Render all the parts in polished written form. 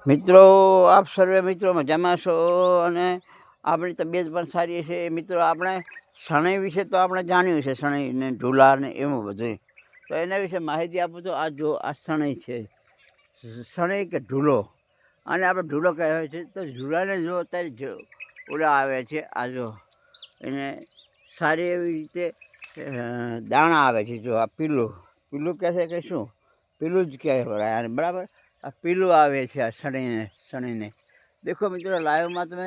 મિત્રો, આપ સર્વે મિત્રો મજામાં છો અને આપણી તબિયત પણ સારી છે. મિત્રો, આપણે શરણાઈ વિશે તો આપણે જાણ્યું છે, શરણાઈ ને ઢોલા ને એવું બધું. તો એના વિશે માહિતી આપું તો આ જો આ શરણાઈ છે, શરણાઈ કે ઢૂલો, અને આપણે ઢૂલો કહેવાય છે. તો ઢૂલાને જો અત્યારે ઓલા આવે છે, આ જો એને સારી એવી રીતે દાણા આવે છે. જો આ પીલું પીલું કહેશે કે શું, પીલું જ કહેવાય બરાબર. આ પીલું આવે છે આ શણીને. દેખો મિત્રો, લાઈવમાં તમે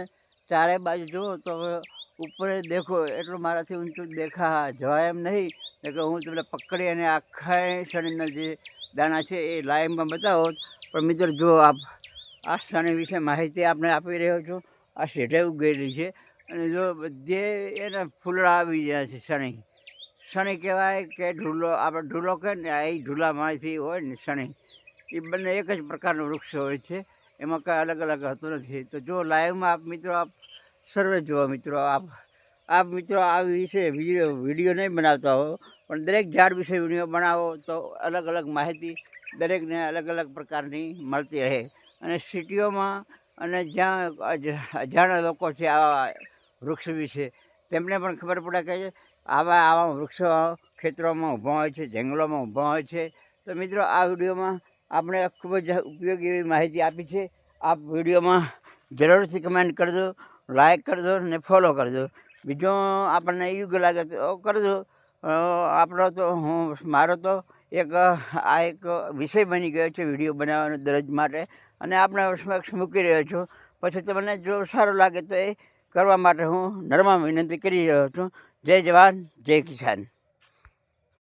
ચારે બાજુ જુઓ તો ઉપર દેખો એટલું મારાથી ઊંચું દેખા જવાય એમ નહીં કે હું તમને પકડી અને આખા શણીના જે દાણા છે એ લાઈવમાં બતાવો. પણ મિત્રો જો આ શણી વિશે માહિતી આપણે આપી રહ્યો છું. આ શેઢે ઉગેલી છે અને જો બધે એના ફૂલડા આવી ગયા છે. શણી કહેવાય કે ઢૂલો, આપણે ઢૂલો કહે ને એ ઢૂલામાંથી હોય ને શણી, એ બંને એક જ પ્રકારનું વૃક્ષ હોય છે, એમાં કાંઈ અલગ અલગ હોતું નથી. તો જો લાઈવમાં આપ મિત્રો આપ સર્વે જુઓ મિત્રો. આપ મિત્રો આ વિશે વિડીયો નહીં બનાવતા હો, પણ દરેક ઝાડ વિશે વિડીયો બનાવો તો અલગ અલગ માહિતી દરેકને અલગ અલગ પ્રકારની મળતી રહે. અને સિટીઓમાં અને જ્યાં અજાણ્યા લોકો છે આવા વૃક્ષ વિશે, તેમને પણ ખબર પડે કે આવા વૃક્ષો ખેતરોમાં ઊભા હોય છે, જંગલોમાં ઊભા હોય છે. તો મિત્રો, આ વિડીયોમાં આપણે ખૂબ જ ઉપયોગી એવી માહિતી આપી છે. આપ વિડીયોમાં જરૂરથી કમેન્ટ કરજો, લાઈક કરજો ને ફોલો કરજો. બીજો આપણને યોગ્ય લાગે તો કરજો. આપણો તો મારો તો એક વિષય બની ગયો છે વિડીયો બનાવવાનો દરરોજ માટે, અને આપણે સમક્ષ મૂકી રહ્યો છું. પછી તમને જો સારું લાગે તો એ કરવા માટે હું નમ્ર વિનંતી કરી રહ્યો છું. જય જવાન, જય કિસાન.